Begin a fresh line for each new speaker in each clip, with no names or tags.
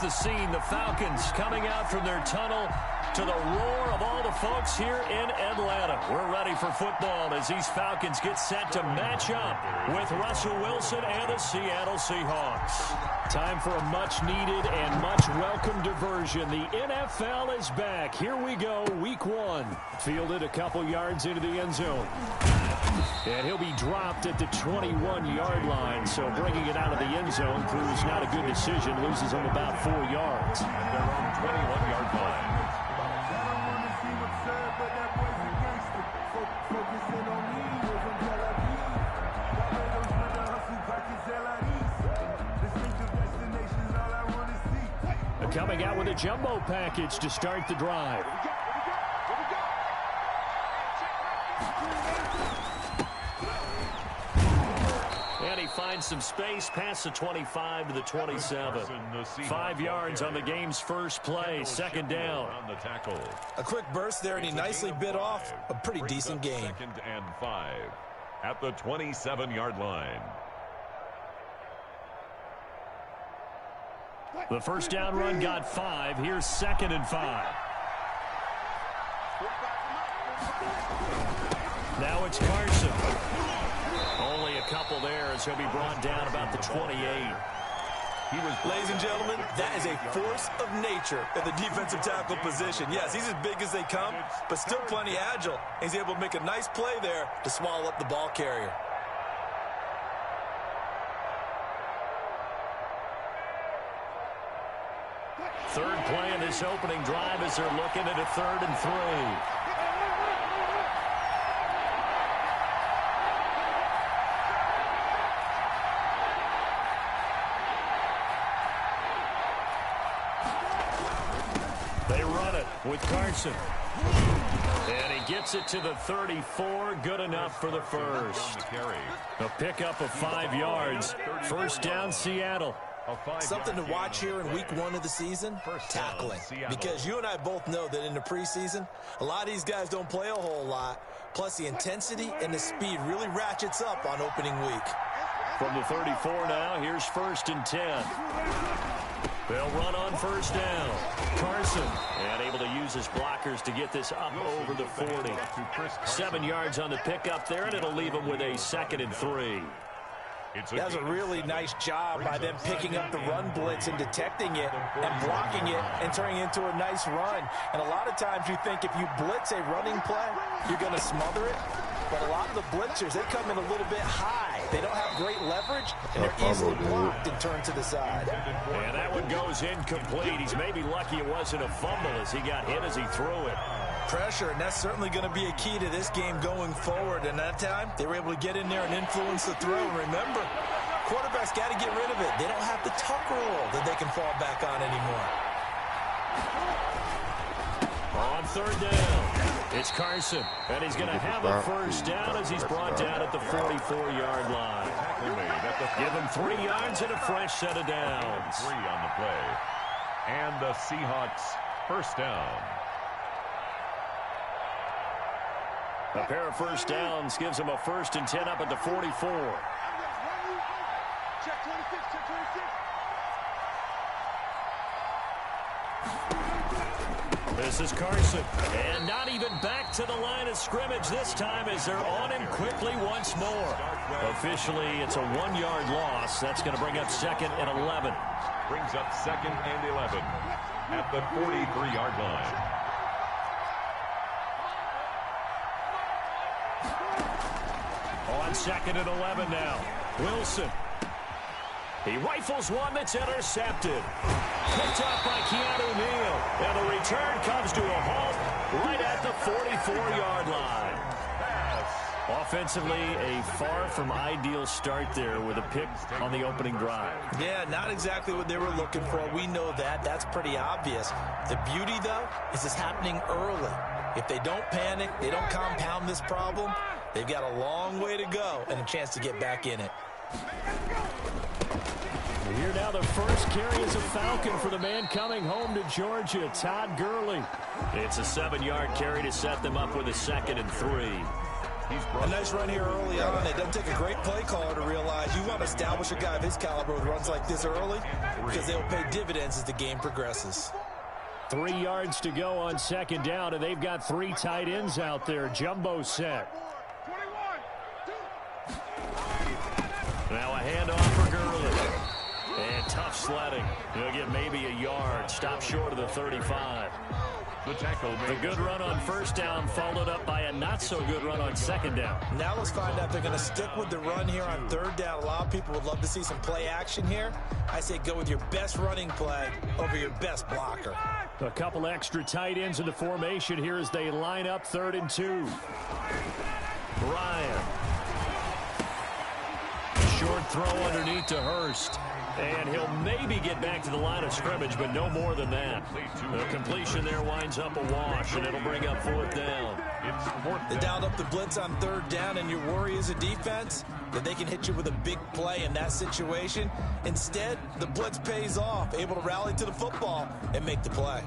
the scene. The Falcons coming out from their tunnel to the roar of all the folks here in Atlanta. We're ready for football as these Falcons get set to match up with Russell Wilson and the Seattle Seahawks. Time for a much-needed and much-welcome diversion. The NFL is back. Here we go, week one. Fielded a couple yards into the end zone. And he'll be dropped at the 21-yard line, so bringing it out of the end zone proves not a good decision. Loses him about 4 yards.
They're on the 21-yard line.
Coming out with a jumbo package to start the drive. And he finds some space past the 25 to the 27. 5 yards on the game's first play, second down.
A quick burst there, and he nicely bit off a pretty decent game.
2nd and 5 at the 27-yard line.
The first down run got 5. Here's 2nd and 5. Now it's Carson. Only a couple there as he'll be brought down about the 28.
Ladies and gentlemen, that is a force of nature in the defensive tackle position. Yes, he's as big as they come, but still plenty agile. He's able to make a nice play there to swallow up the ball carrier.
Third play in this opening drive as they're looking at a 3rd and 3. They run it with Carson. And he gets it to the 34. Good enough for the first. A pickup of 5 yards. First down, Seattle.
Something to watch here in week one of the season, tackling. Because you and I both know that in the preseason, a lot of these guys don't play a whole lot. Plus, the intensity and the speed really ratchets up on opening week.
From the 34 now, here's 1st and 10. They'll run on first down. Carson, and able to use his blockers to get this up over the 40. 7 yards on the pickup there, and it'll leave him with a 2nd and 3.
That was a really nice job by them picking up the run blitz and detecting it and blocking it and turning it into a nice run. And a lot of times you think if you blitz a running play, you're going to smother it. But a lot of the blitzers, they come in a little bit high. They don't have great leverage, and they're easily blocked and turned to the side.
And that one goes incomplete. He's maybe lucky it wasn't a fumble as he got hit as he threw it.
Pressure, and that's certainly going to be a key to this game going forward. And that time, they were able to get in there and influence the throw. And remember, quarterbacks got to get rid of it. They don't have the tuck rule that they can fall back on anymore.
On 3rd down, it's Carson. And he's going to have a first down as he's brought down at the 44-yard line. Give him 3 yards and a fresh set of downs.
3 on the play. And the Seahawks first down.
A pair of first downs gives him a 1st and 10 up at the 44. This is Carson. And not even back to the line of scrimmage this time as they're on him quickly once more. Officially, it's a 1-yard loss. That's going to bring up 2nd and 11.
Brings up 2nd and 11 at the 43-yard line.
On 2nd and 11 now. Wilson. He rifles one that's intercepted. Picked up by Keanu Neal. And the return comes to a halt right at the 44-yard line. Offensively, a far from ideal start there with a pick on the opening drive.
Yeah, not exactly what they were looking for. We know that. That's pretty obvious. The beauty, though, is it's happening early. If they don't panic, they don't compound this problem, they've got a long way to go and a chance to get back in it.
Here now, the first carry is a Falcon for the man coming home to Georgia, Todd Gurley. It's a 7-yard carry to set them up with a 2nd and 3.
A nice run here early on. It doesn't take a great play caller to realize you want to establish a guy of his caliber with runs like this early because they'll pay dividends as the game progresses.
3 yards to go on second down, and they've got 3 tight ends out there. Jumbo set. Now a handoff for Gurley. And tough sledding. He'll get maybe a yard. Stop short of the 35. The good run on first down followed up by a not-so-good run on second down.
Now let's find out if they're going to stick with the run here on third down. A lot of people would love to see some play action here. I say go with your best running play over your best blocker.
A couple extra tight ends in the formation here as they line up 3rd and 2. Ryan. Short throw underneath to Hurst. And he'll maybe get back to the line of scrimmage, but no more than that. The completion there winds up a wash, and it'll bring up 4th down.
They dialed up the blitz on 3rd down, and your worry as a defense that they can hit you with a big play in that situation. Instead, the blitz pays off, able to rally to the football and make the play.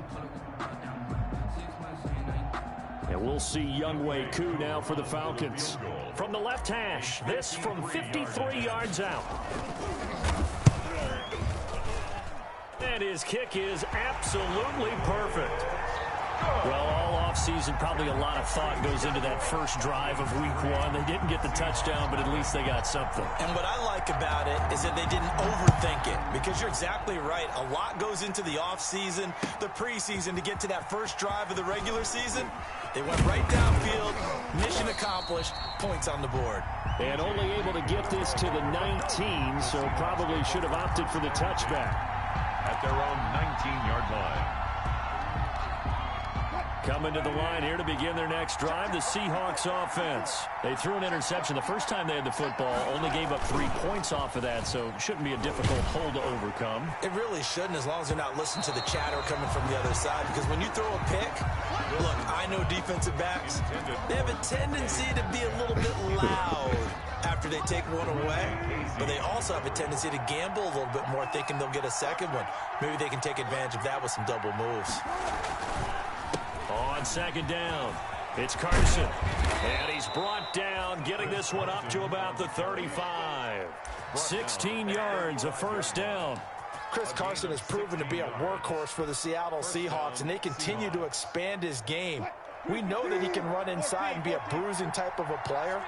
And we'll see Younghoe Koo now for the Falcons. From the left hash, this from 53 yards out. And his kick is absolutely perfect. Well, all offseason, probably a lot of thought goes into that first drive of week 1. They didn't get the touchdown, but at least they got something.
And what I like about it is that they didn't overthink it, because you're exactly right. A lot goes into the offseason, the preseason, to get to that first drive of the regular season. They went right downfield, mission accomplished, points on the board.
And only able to get this to the 19, so probably should have opted for the touchback.
At their own 19-yard line.
Coming to the line here to begin their next drive, the Seahawks offense. They threw an interception the first time they had the football, only gave up 3 points off of that, so it shouldn't be a difficult hole to overcome.
It really shouldn't, as long as they're not listening to the chatter coming from the other side, because when you throw a pick, look, I know defensive backs, they have a tendency to be a little bit loud after they take one away, but they also have a tendency to gamble a little bit more, thinking they'll get a second one. Maybe they can take advantage of that with some double moves.
On second down, it's Carson. And he's brought down, getting this one up to about the 35. 16 yards, a first down.
Chris Carson has proven to be a workhorse for the Seattle Seahawks, and they continue to expand his game. We know that he can run inside and be a bruising type of a player,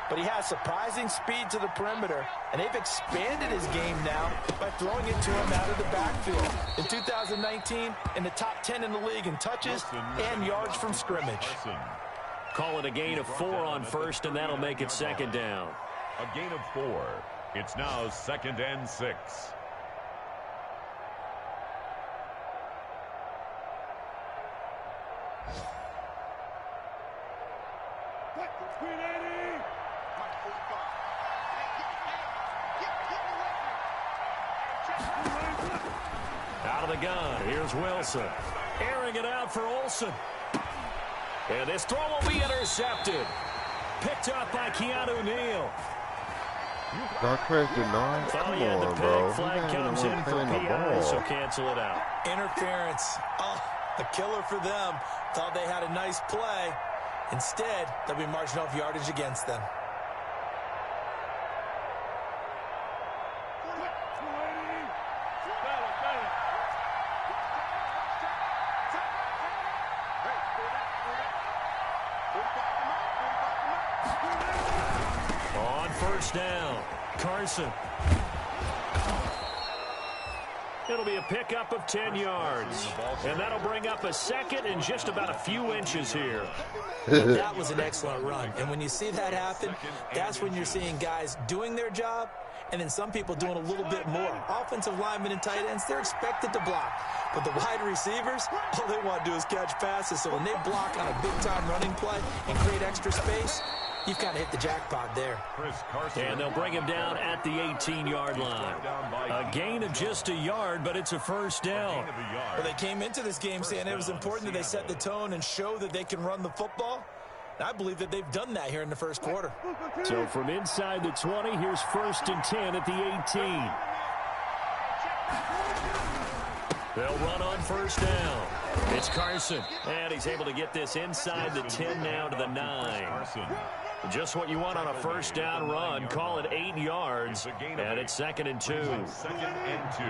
but he has surprising speed to the perimeter, and they've expanded his game now by throwing it to him out of the backfield. In 2019, in the top 10 in the league in touches and yards from scrimmage.
Call it a gain of 4 on first, and that'll make it second down.
A gain of 4. It's now 2nd and 6.
Out of the gun, here's Wilson. Airing it out for Olsen. And this throw will be intercepted. Picked up by Keanu Neal.
Not crazy, no. Come on, bro.
Flag comes in for PI, so cancel it out.
Interference. Oh, a killer for them. Thought they had a nice play. Instead, they'll be marching off yardage against them.
On first down, Carson. It'll be a pickup of 10 yards. And that'll bring up a second and just about a few inches here.
That was an excellent run. And when you see that happen, that's when you're seeing guys doing their job and then some people doing a little bit more. Offensive linemen and tight ends, they're expected to block. But the wide receivers, all they want to do is catch passes. So when they block on a big-time running play and create extra space, you've kind of hit the jackpot there.
And they'll bring him down at the 18-yard line. A gain of just a yard, but it's a first down.
Well, they came into this game saying it was important that they set the tone and show that they can run the football. And I believe that they've done that here in the first quarter.
So from inside the 20, here's 1st and 10 at the 18. They'll run on first down. It's Carson. And he's able to get this inside the 10 now to the 9. Just what you want on a first down run. Call it 8 yards, and it's 2nd and 2.
2nd and 2.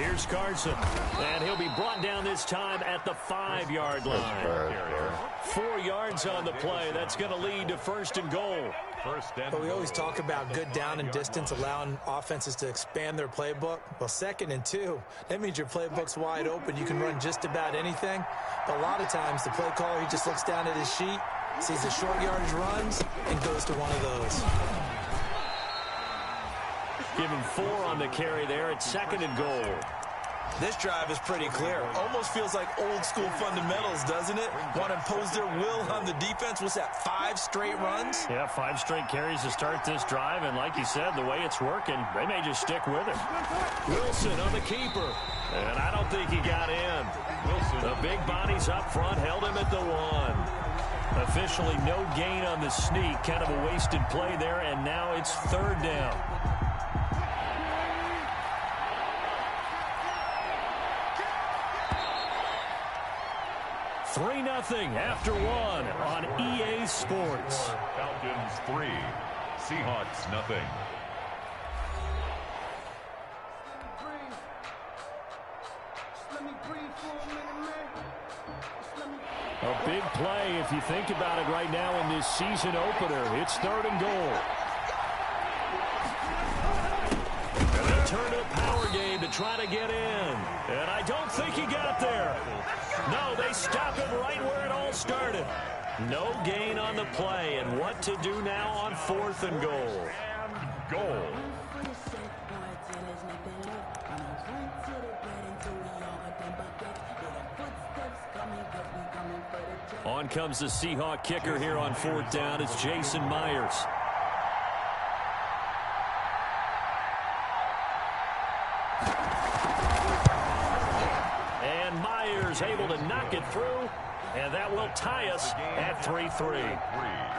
Here's Carson, and he'll be brought down this time at the 5-yard line. 4 yards on the play. That's going to lead to 1st and goal.
But we always talk about good down and distance, allowing offenses to expand their playbook. Well, 2nd and 2, that means your playbook's wide open. You can run just about anything. But a lot of times, the play caller, he just looks down at his sheet, sees the short yardage runs, and goes to one of those.
Give him 4 on the carry there. It's 2nd and goal.
This drive is pretty clear. Almost feels like old school fundamentals, doesn't it? Want to impose their will on the defense. What's that, 5 straight runs?
Yeah, 5 straight carries to start this drive. And like you said, the way it's working, they may just stick with it. Wilson on the keeper. And I don't think he got in. Wilson, the big bodies up front, held him at the 1. Officially no gain on the sneak. Kind of a wasted play there. And now it's 3rd down. 3-0 after 1 on EA Sports.
Falcons 3, Seahawks 0.
A big play if you think about it right now in this season opener. It's 3rd and goal. And they turn to a power game to try to get in. And I don't think he got there. No, they stop him right where it all started. No gain on the play. And what to do now on 4th and goal.
Goal.
On comes the Seahawk kicker here on 4th down. It's Jason Myers. Able to knock it through, and that will tie us at 3-3.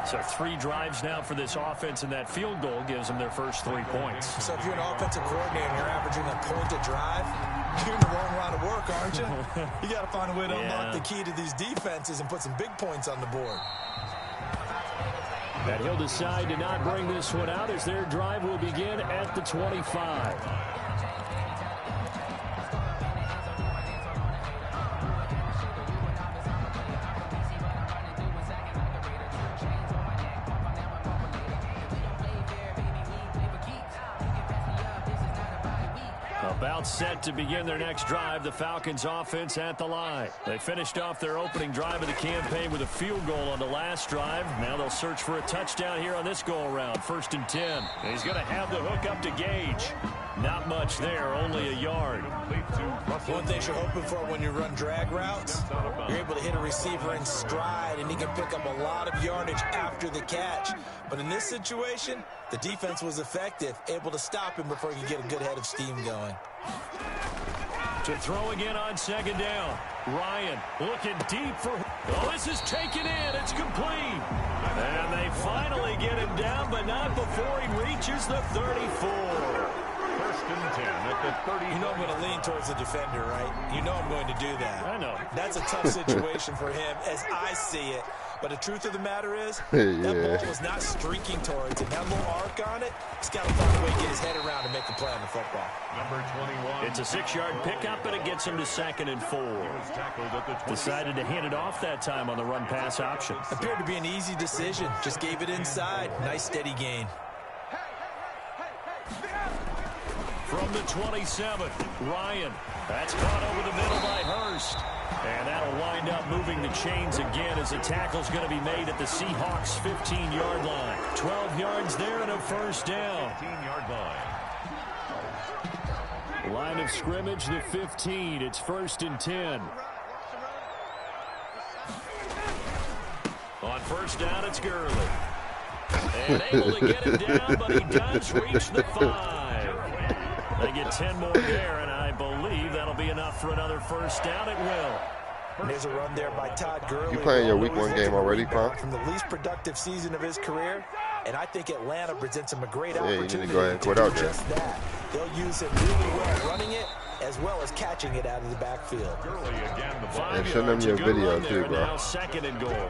So 3 drives now for this offense, and that field goal gives them their first 3 points.
So if you're an offensive coordinator and you're averaging a point a drive, you're in the wrong line of work, aren't you? You got to find a way to unlock the key to these defenses and put some big points on the board.
And he'll decide to not bring this one out as their drive will begin at the 25. About set to begin their next drive, the Falcons offense at the line. They finished off their opening drive of the campaign with a field goal on the last drive. Now they'll search for a touchdown here on this go-around. 1st and 10. And he's going to have the hook up to Gage. Not much there, only a yard.
One thing you're hoping for when you run drag routes, you're able to hit a receiver in stride, and he can pick up a lot of yardage after the catch. But in this situation, the defense was effective, able to stop him before he could get a good head of steam going.
To throw again on 2nd down. Ryan looking deep for... Oh, this is taken in. It's complete. And they finally get him down, but not before he reaches the 34.
1st and 10 at the 30.
You know I'm going to lean towards the defender, right? You know I'm going to do that.
I know.
That's a tough situation for him as I see it. But the truth of the matter is, that ball was not streaking towards him. That little arc on it, he's got to find a way to get his head around and make a play on the football.
Number 21.
It's a 6-yard pickup, but it gets him to 2nd and 4. Decided to hand it off that time on the run-pass option.
Appeared to be an easy decision. Just gave it inside. Nice, steady gain.
From the 27, Ryan. That's caught over the middle by Hurst. And that'll wind up moving the chains again as the tackle's going to be made at the Seahawks' 15-yard line. 12 yards there and a 1st down.
15-yard line.
Line of scrimmage, the 15. It's 1st and 10. On 1st down, it's Gurley. And able to get him down, but he does reach the 5. They get 10 more there, and I believe that'll be enough for another 1st down. It will.
And there's a run there by Todd Gurley.
You playing your week 1 game already, Pop?
From the least productive season of his career, and I think Atlanta presents him a great opportunity
you need to go ahead and quit
do
out there.
just that. They'll use him really well running it, as well as catching it out of the backfield.
And send them your video too, bro.
Now 2nd and goal.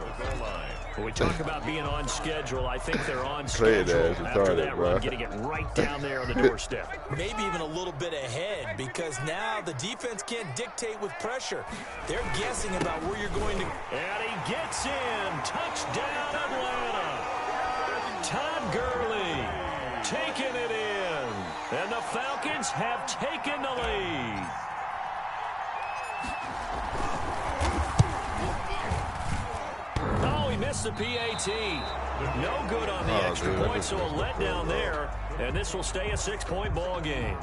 When we talk about being on schedule, I think they're on schedule after that run, getting it right down there on the doorstep.
Maybe even a little bit ahead, because now the defense can't dictate with pressure. They're guessing about where you're going to.
And he gets in. Touchdown, Atlanta. Todd Gurley taking it in. And the Falcons have taken the lead. Missed the PAT. No good on the extra point, so a letdown there. And this will stay a 6-point ball game.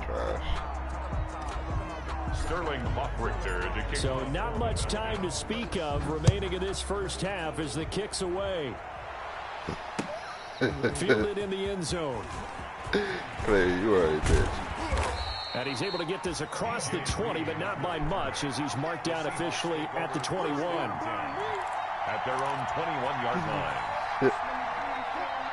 Sterling Hoffrichter to kick.
So not much time to speak of remaining in this first half as the kick's away. Fielded in the end zone.
Clay, you are a bitch.
And he's able to get this across the 20, but not by much, as he's marked down officially at the 21.
At their own 21-yard line.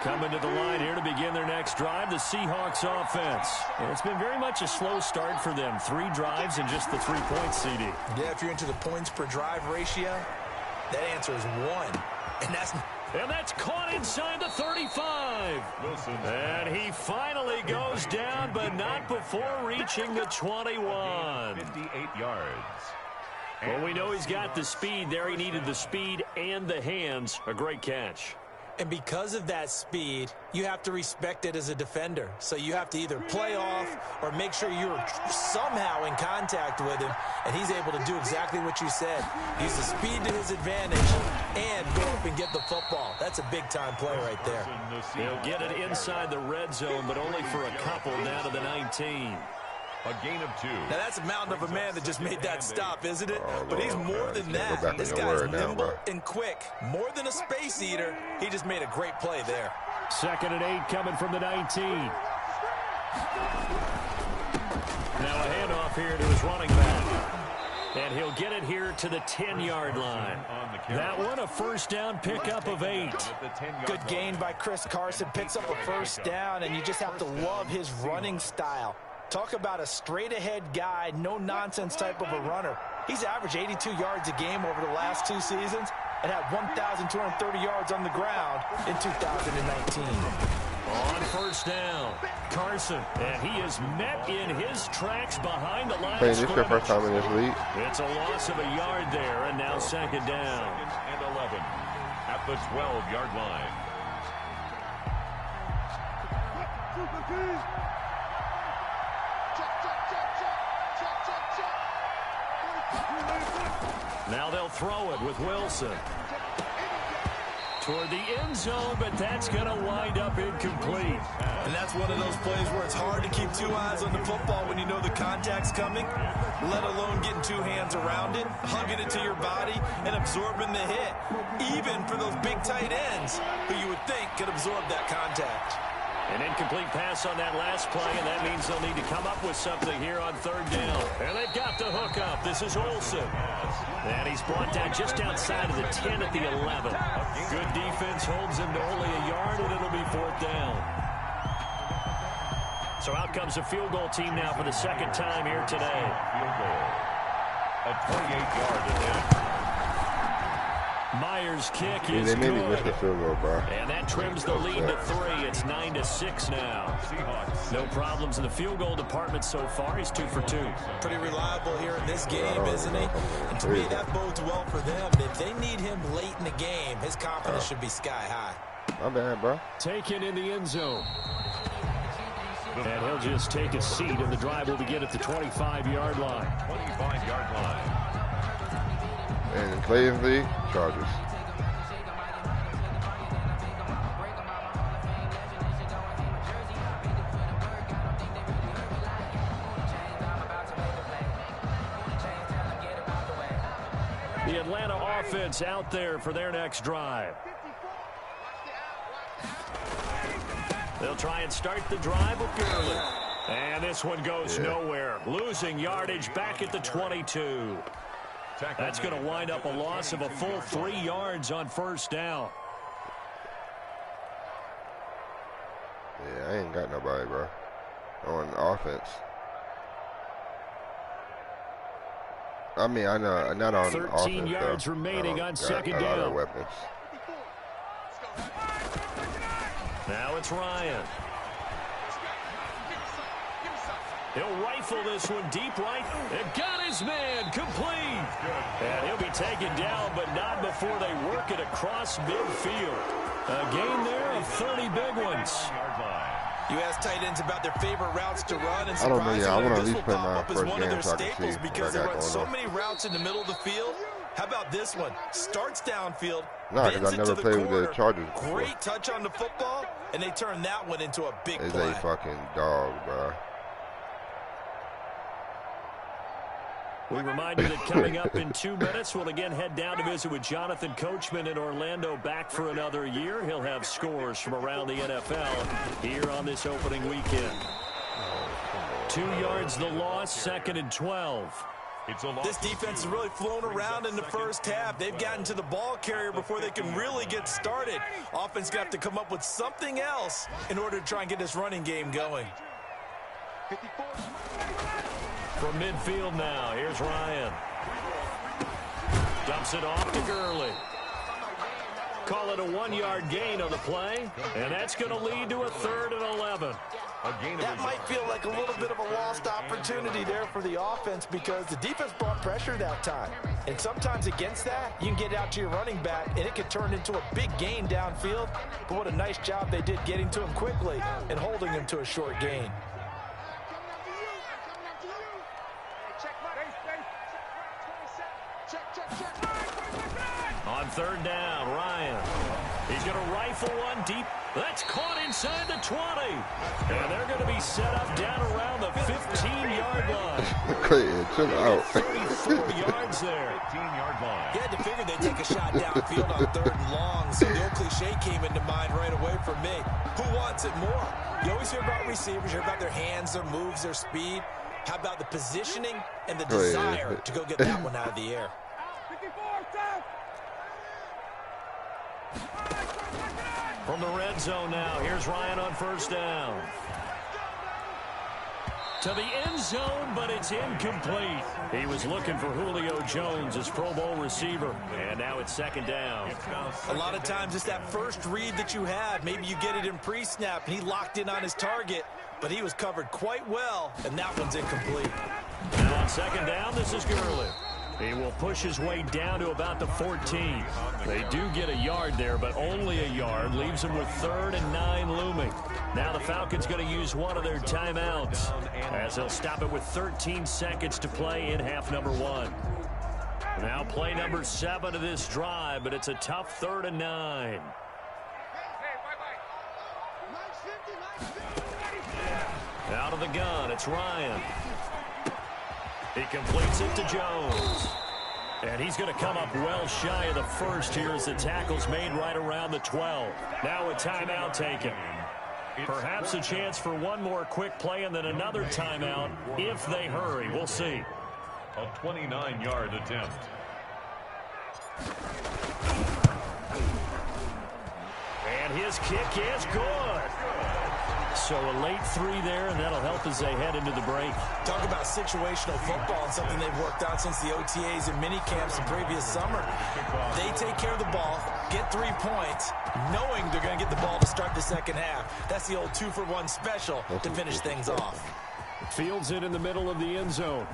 Coming to the line here to begin their next drive, the Seahawks offense. And it's been very much a slow start for them. 3 drives and just the 3 points, CD.
Yeah, if you're into the points per drive ratio, that answer is 1.
And that's caught inside the 35.
Wilson.
And he finally goes down, but not before reaching the 21.
58 yards.
Well, we know he's got the speed there. He needed the speed and the hands. A great catch.
And because of that speed, you have to respect it as a defender. So you have to either play off or make sure you're somehow in contact with him. And he's able to do exactly what you said. Use the speed to his advantage and go up and get the football. That's a big-time play right there.
He'll get it inside the red zone, but only for a couple down to the 19.
A gain of 2.
Now, that's a mountain of a man that just made that stop, isn't it?
Oh,
but he's
Lord,
more
God.
than
Go back
that.
on
This
your
guy's
word now,
nimble
bro.
and quick. More than a space eater. He just made a great play there.
2nd and 8 coming from the 19. Now a handoff here to his running back. And he'll get it here to the 10-yard line. That one a first down pickup of 8.
Good gain by Chris Carson. Picks up a first down, and you just have to love his running style. Talk about a straight-ahead guy, no-nonsense type of a runner. He's averaged 82 yards a game over the last 2 seasons and had 1,230 yards on the ground in 2019.
On first down, Carson, and he is met in his tracks behind the line.
Hey, this your first time in this league?
It's a loss of a yard there, and now 2nd down.
2nd and 11 at the 12-yard line.
Now they'll throw it with Wilson. Toward the end zone, but that's going to wind up incomplete.
And that's one of those plays where it's hard to keep 2 eyes on the football when you know the contact's coming, let alone getting 2 hands around it, hugging it to your body, and absorbing the hit. Even for those big tight ends who you would think could absorb that contact.
An incomplete pass on that last play, and that means they'll need to come up with something here on 3rd down. And they've got the hook up. This is Olsen. And he's brought down just outside of the 10 at the 11. Good defense holds him to only a yard, and it'll be 4th down. So out comes the field goal team now for the 2nd time here today.
Field goal. A 28-yard attempt.
Myers' kick
Yeah,
is
they made me
good.
miss the field goal, bro.
And that trims the lead to 3. It's 9-6 now.
Seahawks.
No problems in the field goal department so far. He's 2 for 2.
Pretty reliable here in this game, isn't he? And to me, that bodes well for them. If they need him late in the game, his confidence should be sky high.
My bad, bro.
Taken in the end zone. And he'll just take a seat, and the drive will begin at the 25-yard line.
25-yard line.
And Clayton League, Chargers.
The Atlanta offense out there for their next drive. They'll try and start the drive with Gurley. And this one goes nowhere. Losing yardage back at the 22. That's going to wind up a loss of a full 3 yards on first down.
Yeah, I ain't got nobody, bro. On offense. I mean, I know, not on
13
offense,
yards
though.
remaining on second
got
down.
other weapons.
Now it's Ryan. He'll rifle this one deep right. And got his man complete. And he'll be taken down, but not before they work it across midfield. A gain there of 30 big ones.
You ask tight ends about their favorite routes to run, and
I don't know, yeah, I wanna at
this
least
will
play
pop
my
up as
first
one of
game
their
so I can
staples
see
because
what
they
I got
run
going
so
on.
many routes in the middle of the field. How about this one? Starts downfield,
Nah,
bends
because I
it
never
to the
played with
corner.
the Chargers before.
Great touch on the football, and they turn that one into a big
It's
play.
a fucking dog, bro.
We remind you that coming up in 2 minutes, we'll again head down to visit with Jonathan Coachman in Orlando, back for another year. He'll have scores from around the NFL here on this opening weekend. 2 yards the loss, 2nd and 12.
This defense has really flown around in the first half. They've gotten to the ball carrier before they can really get started. Offense got to come up with something else in order to try and get this running game going.
From midfield now, here's Ryan. Dumps it off to Gurley. Call it a 1-yard gain on the play, and that's going to lead to a 3rd and 11.
That might feel like a little bit of a lost opportunity there for the offense because the defense brought pressure that time. And sometimes against that, you can get out to your running back, and it can turn into a big gain downfield. But what a nice job they did getting to him quickly and holding him to a short gain.
On 3rd down, Ryan. He's going to rifle one deep. That's caught inside the 20. And they're going to be set up down around the 15-yard line.
Clayton, chill out.
34 yards there.
15-yard line.
You had to figure they'd take a shot downfield on 3rd and long, so the old cliche came into mind right away for me. Who wants it more? You always hear about receivers, you hear about their hands, their moves, their speed. How about the positioning and the desire to go get that one out of the air?
From the red zone now, here's Ryan on 1st down. To the end zone, but it's incomplete. He was looking for Julio Jones, his Pro Bowl receiver, and now it's 2nd down.
A lot of times it's that first read that you have. Maybe you get it in pre-snap, and he locked in on his target, but he was covered quite well, and that one's incomplete.
Now on 2nd down, this is Gurley. He will push his way down to about the 14. They do get a yard there, but only a yard. Leaves them with 3rd and 9 looming. Now the Falcons going to use one of their timeouts, as they'll stop it with 13 seconds to play in half number 1. Now play number 7 of this drive, but it's a tough 3rd and 9. Out of the gun, it's Ryan. He completes it to Jones. And he's going to come up well shy of the first here as the tackle's made right around the 12. Now a timeout taken. Perhaps a chance for one more quick play and then another timeout if they hurry. We'll see.
A 29-yard attempt.
And his kick is good. So a late 3 there, and that'll help as they head into the break.
Talk about situational football and something they've worked on since the OTAs and mini camps the previous summer. They take care of the ball, get 3 points, knowing they're going to get the ball to start the second half. That's the old 2-for-1 special to finish things off.
Fields it in the middle of the end zone.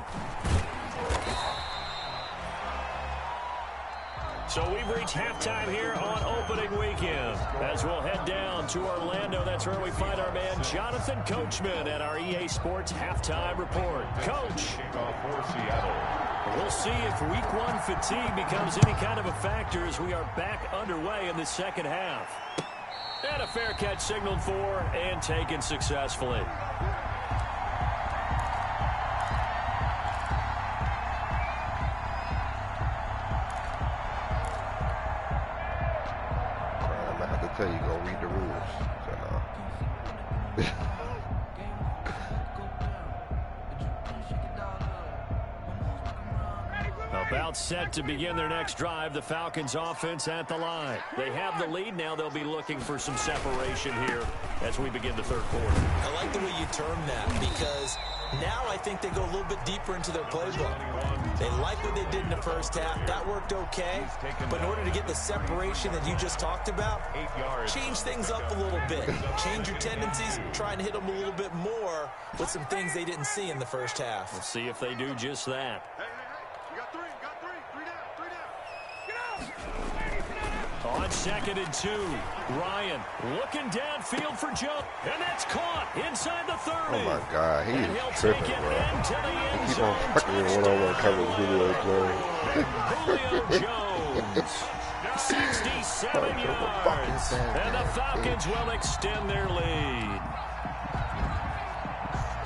So we've reached halftime here on opening weekend. As we'll head down to Orlando, that's where we find our man Jonathan Coachman at our EA Sports Halftime Report. Coach, we'll see if week 1 fatigue becomes any kind of a factor as we are back underway in the second half. And a fair catch signaled for and taken successfully.
Tell you go read the rules. So,
About set to begin their next drive, the Falcons offense at the line. They have the lead. Now they'll be looking for some separation here as we begin the 3rd quarter.
I like the way you term that because Now I think they go a little bit deeper into their playbook. They like what they did in the first half. That worked okay. But in order to get the separation that you just talked about, change things up a little bit. Change your tendencies, try and hit them a little bit more with some things they didn't see in the first half.
We'll see if they do just that. On 2nd and 2, Ryan looking downfield for jump, and that's caught inside the 30.
Oh my God, he is tripping, bro. Keep on fucking one-on-one coverage, Julio Jones.
67 yards, and the Falcons will extend their lead.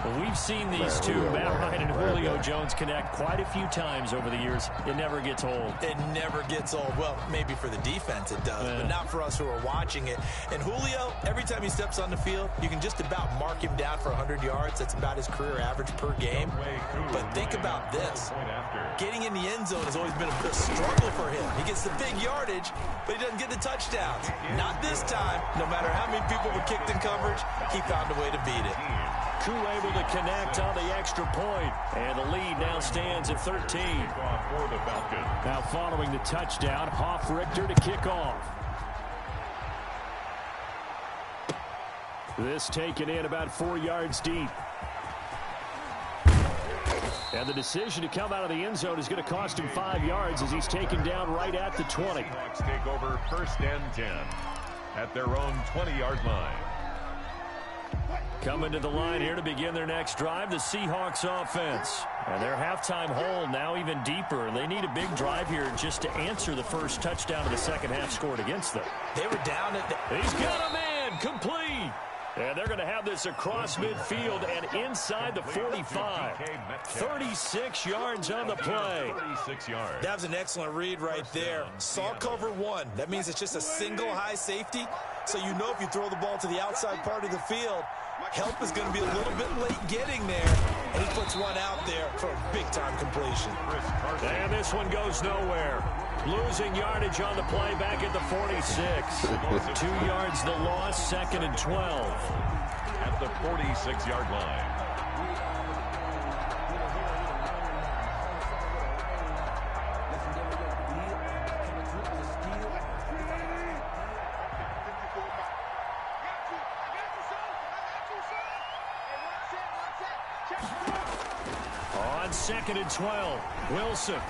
Well, we've seen these two, Matt Ryan and Julio Jones, connect quite a few times over the years. It never gets old.
It never gets old. Well, maybe for the defense it does, but not for us who are watching it. And Julio, every time he steps on the field, you can just about mark him down for 100 yards. That's about his career average per game. But think about this. Getting in the end zone has always been a struggle for him. He gets the big yardage, but he doesn't get the touchdowns. Not this time. No matter how many people were kicked in coverage, he found a way to beat it.
Koo able to connect on the extra point, and the lead now stands at 13. Now following the touchdown, Hoff-Richter to kick off. This taken in about 4 yards deep. And the decision to come out of the end zone is going to cost him 5 yards as he's taken down right at the 20.
Seahawks take over 1st and 10 at their own 20-yard line.
Coming to the line here to begin their next drive, the Seahawks offense. And their halftime hole now even deeper. They need a big drive here just to answer the first touchdown of the second half scored against them.
They were down at the...
He's got a man, complete. And they're going to have this across midfield and inside the 45. 36 yards on the play.
36 yards.
That was an excellent read right there. Saw cover one. That means it's just a single high safety. So you know if you throw the ball to the outside part of the field, help is going to be a little bit late getting there. And he puts one out there for a big-time completion.
And this one goes nowhere. Losing yardage on the play back at the 46. 2 yards the loss, 2nd and 12.
At the 46-yard line.
On 2nd and 12, Wilson.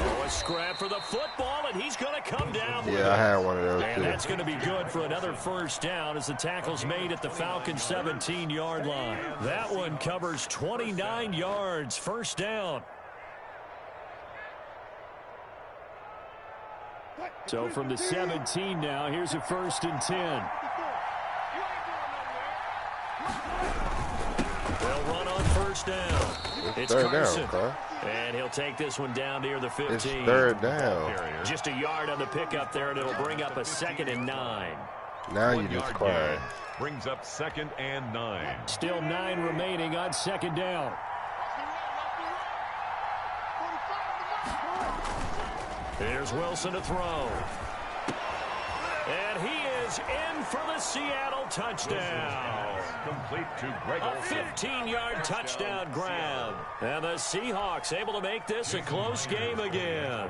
Oh, a scrap for the football, and he's going to come down with it.
I had one of those,
and that's going to be good for another first down as the tackle's made at the Falcons' 17-yard line. That one covers 29 yards, first down. So from the 17 now, here's a 1st and 10. They'll run on first down. It's Carson. And he'll take this one down near the 15.
It's 3rd down.
Just a yard on the pickup there, and it'll bring up a 2nd and 9.
Now you just cry.
Brings up 2nd and 9.
Still 9 remaining on 2nd down. Here's Wilson to throw. And he is in for the Seattle touchdown.
Complete to Greg Olsen.
A 15-yard touchdown grab. And the Seahawks able to make this a close game again.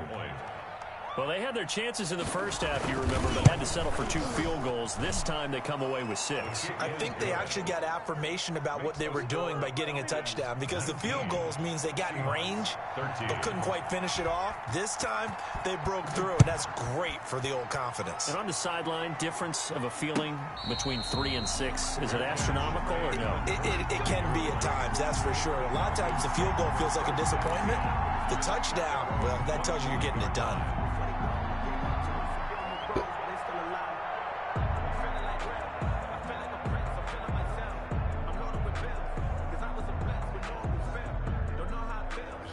Well, they had their chances in the first half, you remember, but had to settle for 2 field goals. This time they come away with 6.
I think they actually got affirmation about what they were doing by getting a touchdown, because the field goals means they got in range but couldn't quite finish it off. This time they broke through, and that's great for the old confidence.
And on the sideline, difference of a feeling between 3 and 6, is it astronomical or no?
It can be at times, that's for sure. A lot of times the field goal feels like a disappointment. The touchdown, well, that tells you you're getting it done.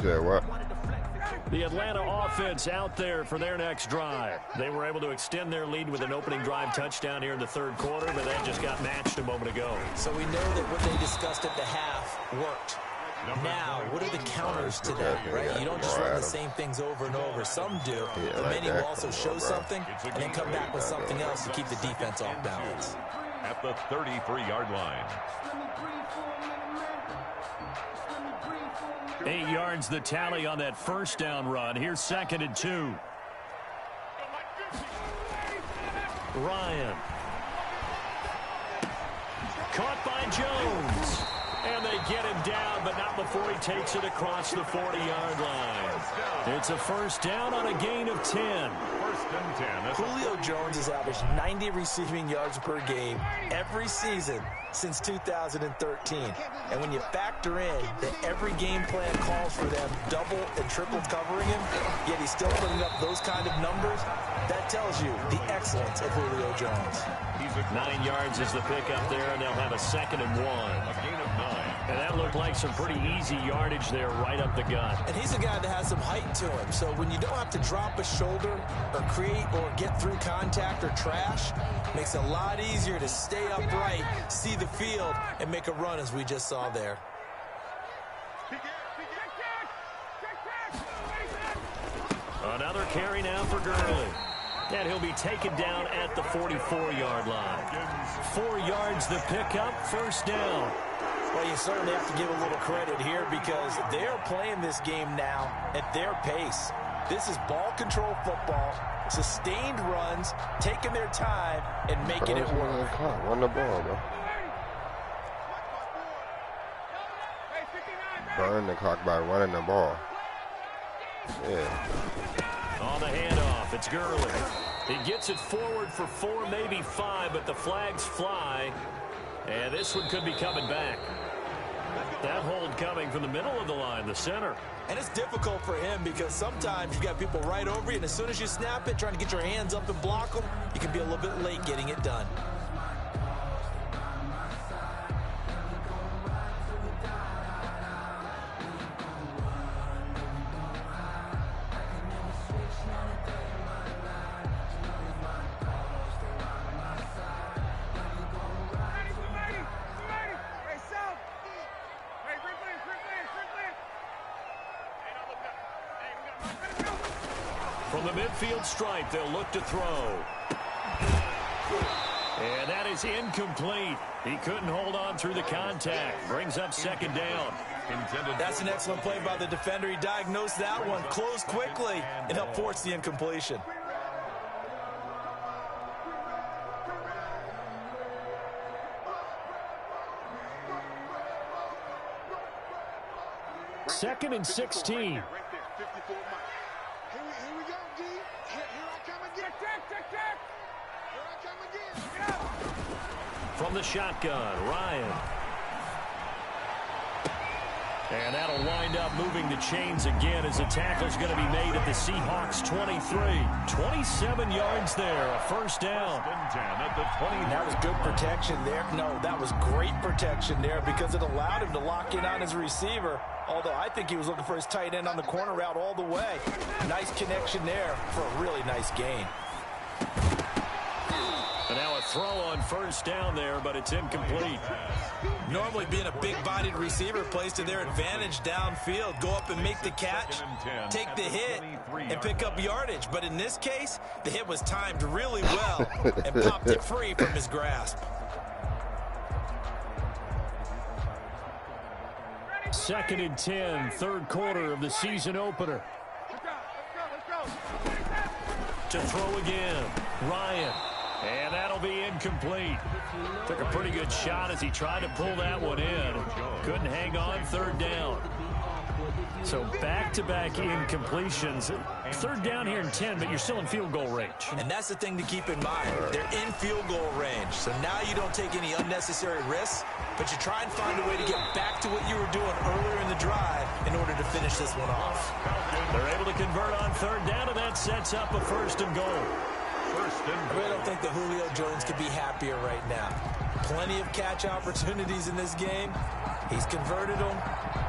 What?
The Atlanta offense out there for their next drive. They were able to extend their lead with an opening drive touchdown here in the 3rd quarter, but that just got matched a moment ago.
So we know that what they discussed at the half worked. Now, what are the counters to that, right? You don't just run the same things over and over. Some do, but many will also show something and then come back with something else to keep the defense off balance.
at the 33-yard line.
8 yards the tally on that first down run. Here's 2nd and 2. Ryan. Caught by Jones. And they get him down, but not before he takes it across the 40-yard line. It's a first down on a gain of 10.
First and 10.
Julio Jones has averaged 90 receiving yards per game every season since 2013. And when you factor in that every game plan calls for them double and triple covering him, yet he's still putting up those kind of numbers, that tells you the excellence of Julio Jones.
9 yards is the pickup there, and they'll have a 2nd and 1.
A gain of 9.
And that looked like some pretty easy yardage there right up the gut.
And he's a guy that has some height to him. So when you don't have to drop a shoulder or create or get through contact or trash, makes it a lot easier to stay upright, see the field, and make a run as we just saw there.
Another carry now for Gurley. And he'll be taken down at the 44-yard line. 4 yards the pickup, first down.
Well, you certainly have to give a little credit here because they're playing this game now at their pace. This is ball control football, sustained runs, taking their time, and making it work.
Run the ball, bro. Burn the clock by running the ball. Yeah.
On the handoff, it's Gurley. He gets it forward for 4, maybe 5, but the flags fly. And this one could be coming back. That hold coming from the middle of the line, the center.
And it's difficult for him because sometimes you've got people right over you, and as soon as you snap it, trying to get your hands up and block them, you can be a little bit late getting it done.
From the midfield stripe, they'll look to throw. And that is incomplete. He couldn't hold on through the contact. Brings up 2nd down.
That's an excellent play by the defender. He diagnosed that one, closed quickly, and helped force the incompletion.
Second and 16. From the shotgun, Ryan. And that'll wind up moving the chains again as the tackle's going to be made at the Seahawks 23. 27 yards there, a first down.
That was good protection there. No, that was great protection there because it allowed him to lock in on his receiver. Although I think he was looking for his tight end on the corner route all the way. Nice connection there for a really nice gain.
And now a throw on first down there, but it's incomplete.
Normally being a big-bodied receiver plays to their advantage downfield. Go up and make the catch, take the hit, and pick up yardage. But in this case, the hit was timed really well and popped it free from his grasp.
2nd and 10, 3rd quarter of the season opener. To throw again, Ryan. And that'll be incomplete. Took a pretty good shot as he tried to pull that one in. Couldn't hang on, 3rd down. So back-to-back incompletions. 3rd down here in 10, but you're still in field goal range.
And that's the thing to keep in mind. They're in field goal range. So now you don't take any unnecessary risks, but you try and find a way to get back to what you were doing earlier in the drive in order to finish this one off.
They're able to convert on 3rd down, and that sets up a 1st and goal.
I really don't think that Julio Jones could be happier right now. Plenty of catch opportunities in this game. He's converted them,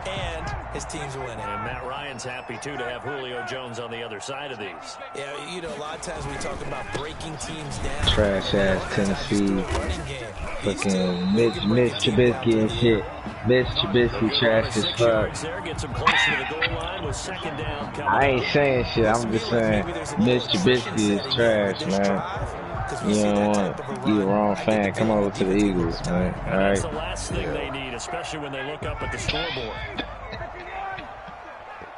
and his team's winning.
And Matt Ryan's happy, too, to have Julio Jones on the other side of these.
Yeah, you know, a lot of times we talk about breaking teams down.
Trash-ass Tennessee. Fucking Mitch Trubisky and shit. Mitch Trubisky trash as fuck.
Gets him closer to the goal line with 2nd down.
I ain't saying shit. I'm just saying Mitch Trubisky is trash, man. You don't want you the wrong fan. Come over to the Eagles, man. All right.
That's the last thing they need, especially when they look up at the scoreboard.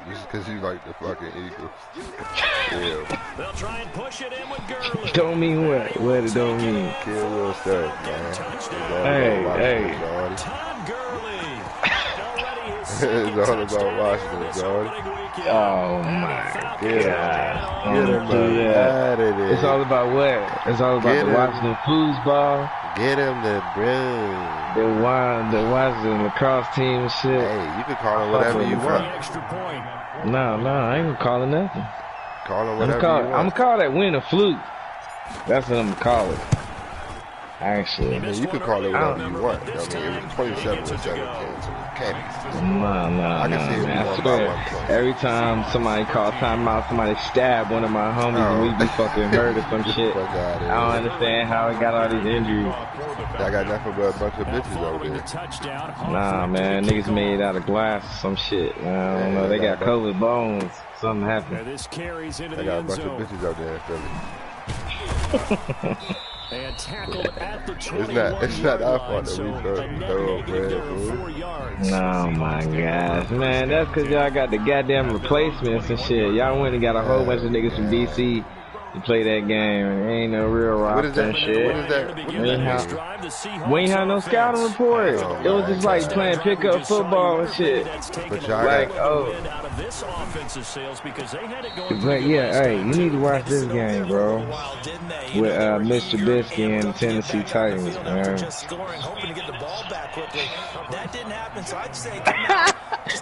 Just because you like the fucking Eagles. Yeah.
They'll try and push it in with Gurley.
Don't mean what? What it don't mean?
Kill Will Sturdy, man.
Hey.
Todd Gurley.
It's all about Washington, Jordan.
Oh my God.
Get him out of there.
It's all about what? It's all about the Washington foosball.
Get him the broom.
The Washington lacrosse team and shit.
Hey, you can call him whatever you want.
No, I ain't gonna call it nothing.
Call him whatever you want.
I'm gonna call that win a fluke. That's what I'm gonna call it. Actually.
I mean, you can call it whatever you want. I mean, it was 27 to 17, so it can't be.
No,
I can see it
man. I swear, every time somebody call timeout, somebody stab one of my homies and we be fucking hurt or some shit. I don't understand how it got all these injuries.
I got nothing but a bunch of bitches over there.
Nah, man, niggas made out of glass or some shit. Man, I don't know. They got COVID bones. Something happened.
They got a bunch of bitches out there in Philly.
And tackled at the 21.
It's not our fault that we throw
Oh my gosh, man, that's because y'all got the goddamn replacements and shit. Y'all went and got a whole bunch of niggas from DC to play that game. There ain't no real roster and shit.
What is that?
We ain't have no scouting report. It was just like playing pickup football and shit. Like, But yeah, hey, you need to watch this game, bro. With Mr. Trubisky and the Tennessee Titans, man.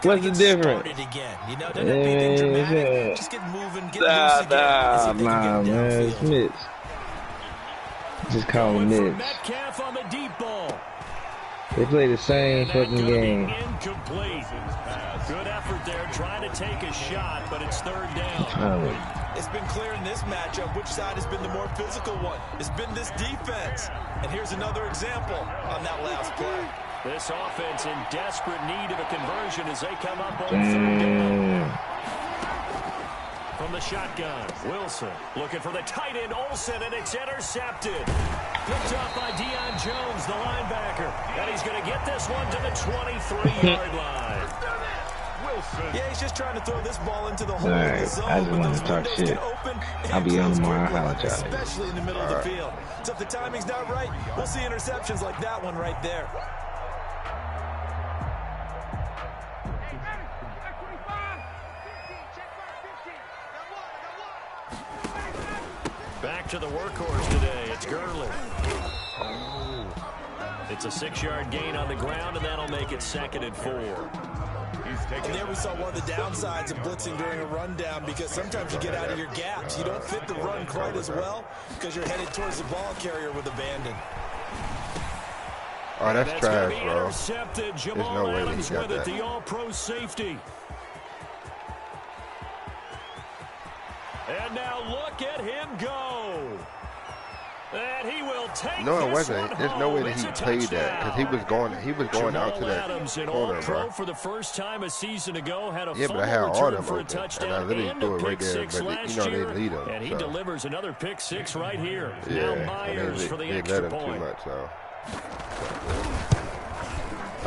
What's the difference? Nah, man, it's Mitch. Just call him Mitch. They play the same fucking game.
Good effort there, trying to take a shot, but it's third down.
It's been clear in this matchup which side has been the more physical one. It's been this defense. And here's another example on that last play.
This offense in desperate need of a conversion as they come up on third down. From the shotgun, Wilson looking for the tight end, Olsen, and it's intercepted. Picked up by Deion Jones, the linebacker. And he's going to get this one to the 23-yard line.
Yeah, he's just trying to throw this ball into the hole.
Alright, I just wanted to talk shit. I'll be on tomorrow. I'll holler at y'all.
Especially in the middle of the field. So if the timing's not right, we'll see interceptions like that one right there.
Back to the workhorse today. It's Gurley. It's a 6-yard gain on the ground, and that'll make it 2nd and 4.
And there we saw one of the downsides of blitzing during a rundown, because sometimes you get out of your gaps. You don't fit the run quite as well because you're headed towards the ball carrier with abandon.
Oh, that's trash, bro.
Intercepted.
There's
Jamal
no way that
Adams
he got
with it,
that.
the all-pro safety. And now look at him go. And he will take
No, it
this
wasn't.
one
There's no way
home.
that he
It's a
played that because he was going out to
Jamal
that
Adams, an
corner,
all-pro
bro.
for the first time a season ago, had a
Yeah, but I had
fumble
all
return
them
for a
open, and I
touchdown
literally
and
threw
a
it right
pick
there,
six
but
last
you know
year,
they lead him.
and he
So.
delivers another pick six right here.
Yeah,
Now
and
Myers for the
they
extra
let him
point.
too much, so.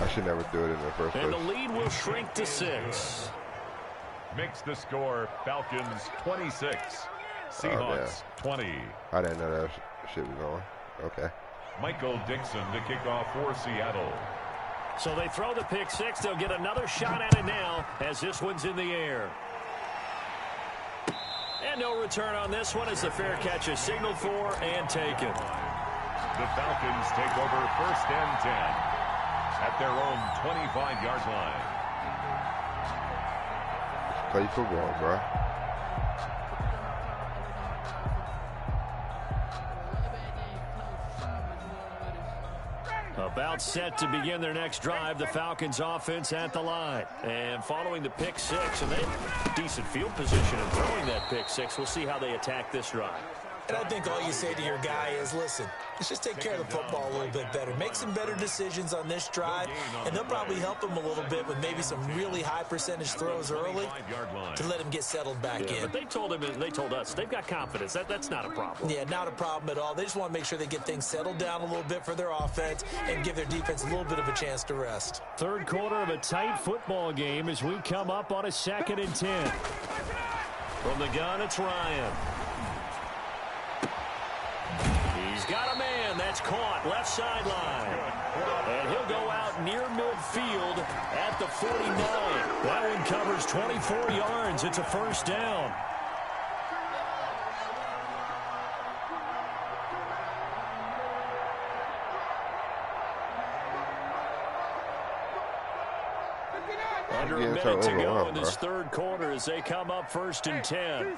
I should never do it in the first
And
place.
the lead will shrink to 6.
Makes the score Falcons 26, Seahawks 20.
I didn't know that shit was on. Okay.
Michael Dixon to kick off for Seattle.
So they throw the pick six. They'll get another shot at it now as this one's in the air. And no return on this one as the fair catch is signaled for and taken.
The Falcons take over 1st and 10 at their own 25-yard line.
Just play football, bro.
About set to begin their next drive, the Falcons offense at the line. And following the pick six, and they have decent field position in throwing that pick six. We'll see how they attack this drive.
And I think all you say to your guy is, listen, let's just take care of the football a little bit better. Make some better decisions on this drive, and they'll probably help him a little bit with maybe some really high percentage throws early to let him get settled back in.
But they told us they've got confidence. That's not a problem.
Yeah, not a problem at all. They just want to make sure they get things settled down a little bit for their offense and give their defense a little bit of a chance to rest.
Third quarter of a tight football game as we come up on a 2nd and 10. From the gun, it's Ryan. He's got a man. That's caught. Left sideline. And he'll go out near midfield at the 49. That one covers 24 yards. It's a first down. Under a minute to go in this third quarter as they come up 1st and 10.
Tuesday.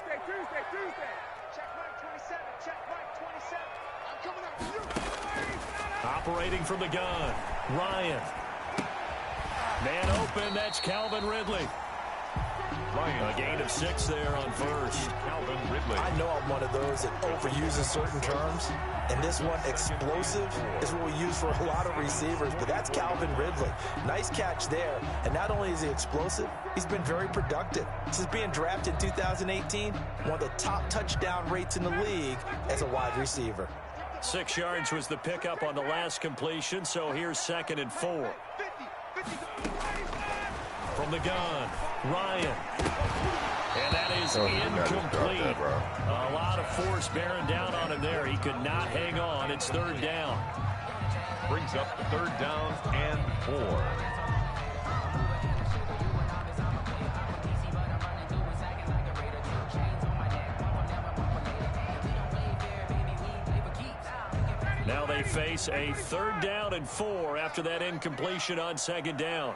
Check Mike 27. Check Mike 27. I'm coming up.
Operating from the gun. Ryan. Man open. That's Calvin Ridley. A gain of 6 there on first.
Calvin Ridley.
I know I'm one of those that overuses certain terms, and this one, explosive, is what we use for a lot of receivers, but that's Calvin Ridley. Nice catch there, and not only is he explosive, he's been very productive. Since being drafted in 2018, one of the top touchdown rates in the league as a wide receiver.
6 yards was the pickup on the last completion, so here's 2nd and 4. From the gun, Ryan. And that is incomplete. A lot of force bearing down on him there. He could not hang on. It's 3rd down.
Brings up 3rd down and 4.
Now they face a 3rd down and 4 after that incompletion on 2nd down.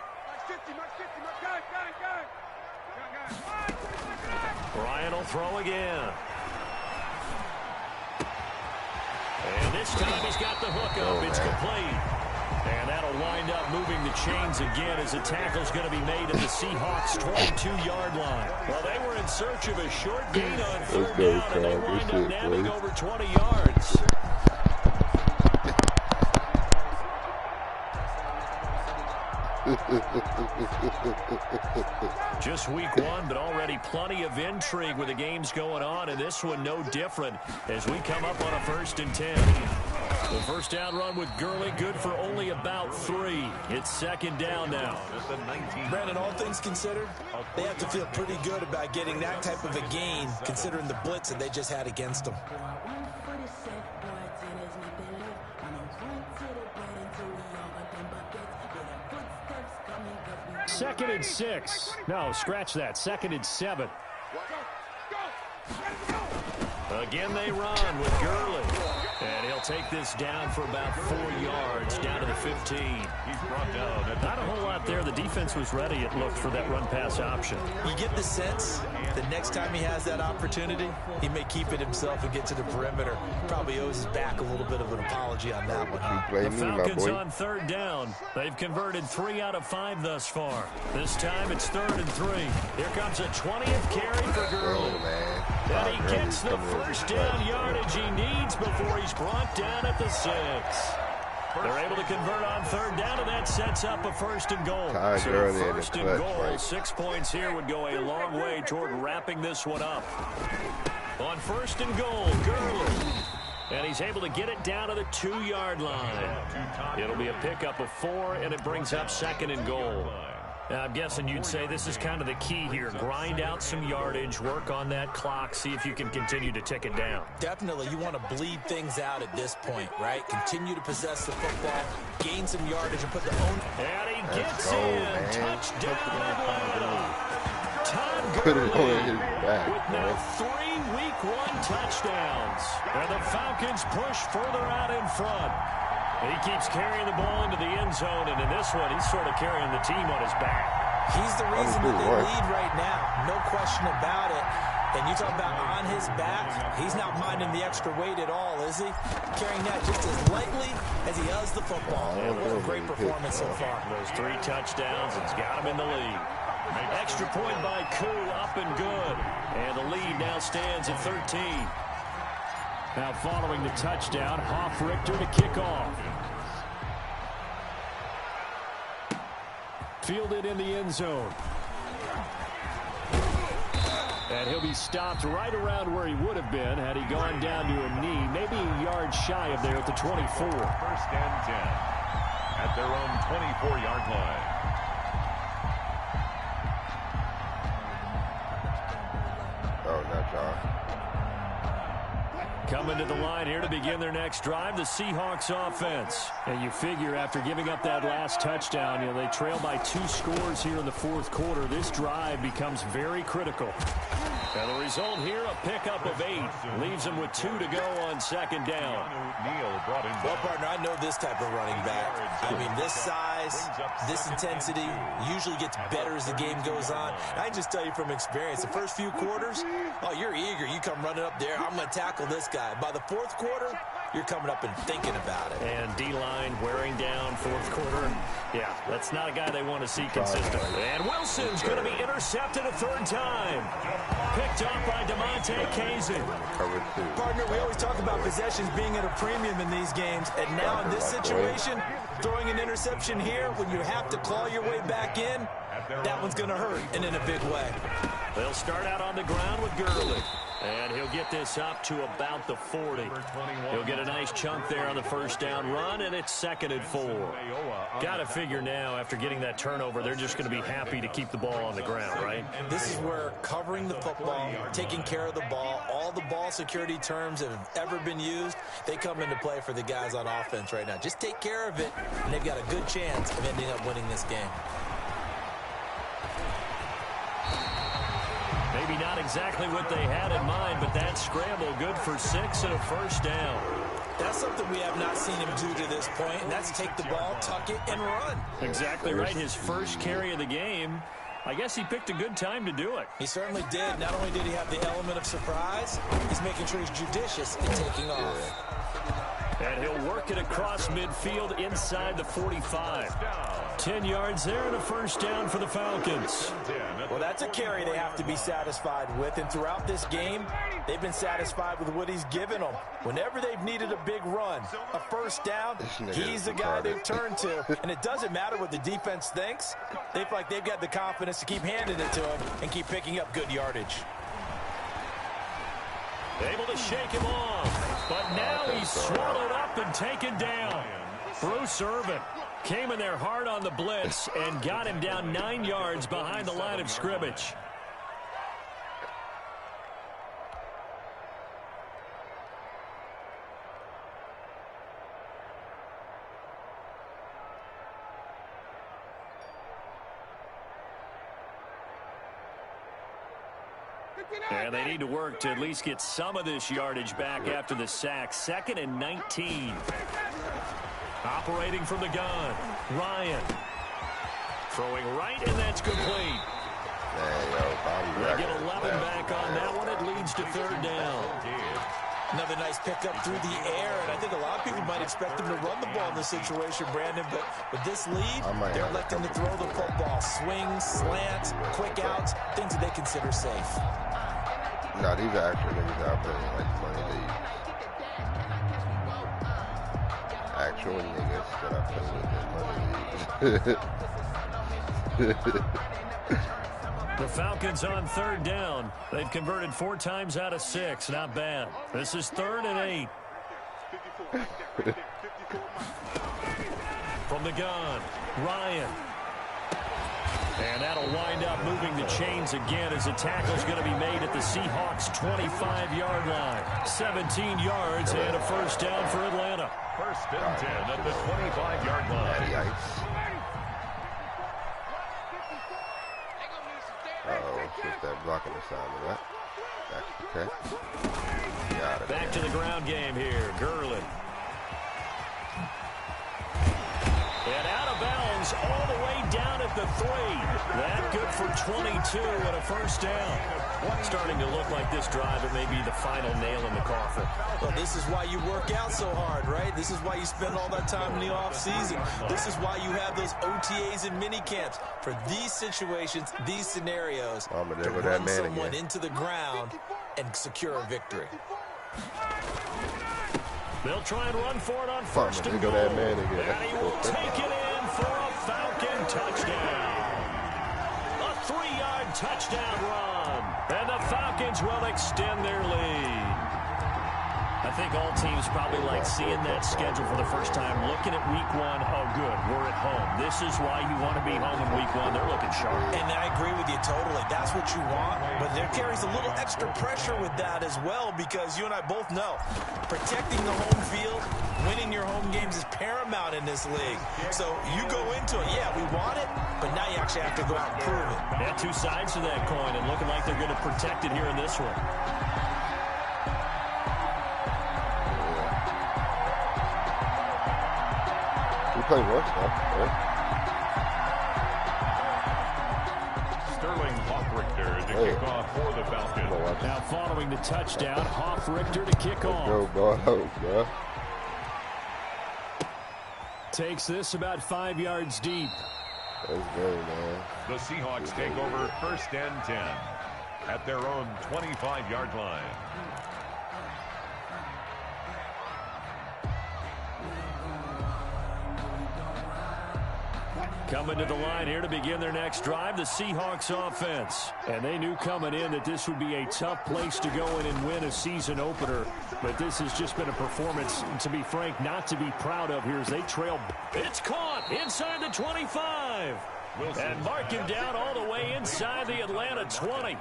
Ryan will throw again. And this time he's got the hook up. It's complete. And that'll wind up moving the chains again as the tackle's going to be made at the Seahawks' 22-yard line. Well, they were in search of a short gain on 3rd down, and they wind up nabbing over 20 yards. Just week 1, but already plenty of intrigue with the games going on, and this one no different as we come up on a 1st and 10. The first down run with Gurley, good for only about 3. It's 2nd down now.
Brandon, all things considered, they have to feel pretty good about getting that type of a gain, considering the blitz that they just had against them.
2nd and 6. No, scratch that. 2nd and 7. Again, they run with Gurley. And he'll take this down for about 4 yards, down to the 15.
He's brought down.
Not a whole lot there. The defense was ready, it looked, for that run-pass option.
You get the sense that next time he has that opportunity, he may keep it himself and get to the perimeter. Probably owes his back a little bit of an apology on that one.
The Falcons on 3rd down. They've converted 3 out of 5 thus far. This time it's 3rd and 3. Here comes a 20th carry for Gurley. And he gets the first down yardage he needs before he's brought down at the 6. They're able to convert on 3rd down, and that sets up a 1st and goal. So 1st and goal, right? 6 points here would go a long way toward wrapping this one up. On 1st and goal, Gurley. And he's able to get it down to the 2-yard line. It'll be a pickup of 4, and it brings up 2nd and goal. Now, I'm guessing you'd say this is kind of the key here. Grind out some yardage, work on that clock, see if you can continue to tick it down.
Definitely, you want to bleed things out at this point, right? Continue to possess the football, gain some yardage, and put the own...
And he gets in. Touchdown, Atlanta. Todd
Put it
Gurley
on his back,
with now 3 Week 1 touchdowns. And the Falcons push further out in front. He keeps carrying the ball into the end zone, and in this one, he's sort of carrying the team on his back.
He's the reason that they lead right now. No question about it. And you talk about on his back, he's not minding the extra weight at all, is he? Carrying that just as lightly as he does the football. What a great performance so far.
Those 3 touchdowns, it's got him in the lead. Extra point by Koo, up and good. And the lead now stands at 13. Now following the touchdown, Hofrichter to kick off. Fielded in the end zone. And he'll be stopped right around where he would have been had he gone down to a knee, maybe a yard shy of there at the 24.
First and 10 at their own 24-yard line.
Oh, not John.
Coming to the line here to begin their next drive, the Seahawks offense. And you figure after giving up that last touchdown, you know, they trail by 2 scores here in the fourth quarter. This drive becomes very critical. And the result here, a pickup of 8. Leaves them with 2 to go on second down.
Well, partner, I know this type of running back. I mean, this size, this intensity usually gets better as the game goes on. And I can just tell you from experience, the first few quarters, oh, you're eager. You come running up there, I'm going to tackle this guy. By the fourth quarter, you're coming up and thinking about it.
And D-line wearing down fourth quarter. Yeah, that's not a guy they want to see consistently. And Wilson's going to be intercepted a third time. Picked up by DeMonte Kazin.
Partner, we always talk about possessions being at a premium in these games. And now in this situation, throwing an interception here when you have to claw your way back in, that one's going to hurt, and in a big way.
They'll start out on the ground with Gurley. And he'll get this up to about the 40. He'll get a nice chunk there on the first down run, and it's 2nd and 4. Got to figure now, after getting that turnover, they're just going to be happy to keep the ball on the ground, right?
This is where covering the football, taking care of the ball, all the ball security terms that have ever been used, they come into play for the guys on offense right now. Just take care of it, and they've got a good chance of ending up winning this game.
Maybe not exactly what they had in mind, but that scramble good for 6 and a first down.
That's something we have not seen him do to this point, and that's take the ball, tuck it, and run.
Exactly right. His first carry of the game. I guess he picked a good time to do it.
He certainly did. Not only did he have the element of surprise, he's making sure he's judicious in taking off.
And he'll work it across midfield inside the 45. 10 yards there and a first down for the Falcons.
Well, that's a carry they have to be satisfied with. And throughout this game, they've been satisfied with what he's given them. Whenever they've needed a big run, a first down, he's the guy they've turned to. And it doesn't matter what the defense thinks. They feel like they've got the confidence to keep handing it to him and keep picking up good yardage.
Able to shake him off, but now he's swallowed up and taken down. Bruce Irvin came in there hard on the blitz and got him down 9 yards behind the line of scrimmage. And they need to work to at least get some of this yardage back after the sack. 2nd and 19. Operating from the gun, Ryan. Throwing right, and that's complete. They get 11 back on that one. It leads to 3rd down.
Another nice pickup through the air, and I think a lot of people might expect them to run the ball in this situation, Brandon, but with this lead, they're electing to throw the football. Swings, slants, quick outs, things that they consider safe.
No, these are actual niggas out playing like money league. Actual niggas that are playing with their money league.
The Falcons on 3rd down. They've converted 4 times out of 6. Not bad. This is 3rd and 8. From the gun, Ryan. And that'll wind up moving the chains again as a tackle's going to be made at the Seahawks' 25-yard line. 17 yards and a first down for Atlanta.
1st and 10 at the 25-yard line.
Uh-oh, just that blocking assignment, right? That's okay. Got it.
Back to the ground game here. Gurley. And out of bounds all the way down at the 3. That good for 22 and a first down. Starting to look like this drive, it may be the final nail in the coffin.
Well, this is why you work out so hard, right? This is why you spend all that time in the offseason. This is why you have those OTAs and mini camps. For these situations, these scenarios, to run someone into the ground and secure a victory.
They'll try and run for it on first and
go
goal.
that man again.
And he will take it in for a Falcon touchdown. A 3-yard touchdown run. And the Falcons will extend their lead. I think all teams probably like seeing that schedule for the first time, looking at week 1. Oh, good, we're at home. This is why you want to be home in week 1. They're looking sharp.
And I agree with you totally. That's what you want. But there carries a little extra pressure with that as well, because you and I both know protecting the home field, winning your home games is paramount in this league. So you go into it, yeah, we want it, but now you actually have to go out and prove it.
Yeah, two sides to that coin, and looking like they're going to protect it here in this one.
Play worse now, right?
Sterling Hoffrichter to kick off for the Falcons.
Now following the touchdown, Hoffrichter to kick off.
Go, bro.
Takes this about 5 yards deep.
That's good, man.
The Seahawks take over first and 10 at their own 25-yard line.
Coming to the line here to begin their next drive, the Seahawks offense. And they knew coming in that this would be a tough place to go in and win a season opener. But this has just been a performance, to be frank, not to be proud of here as they trail. It's caught inside the 25. Wilson. And mark him down all the way inside the Atlanta 20.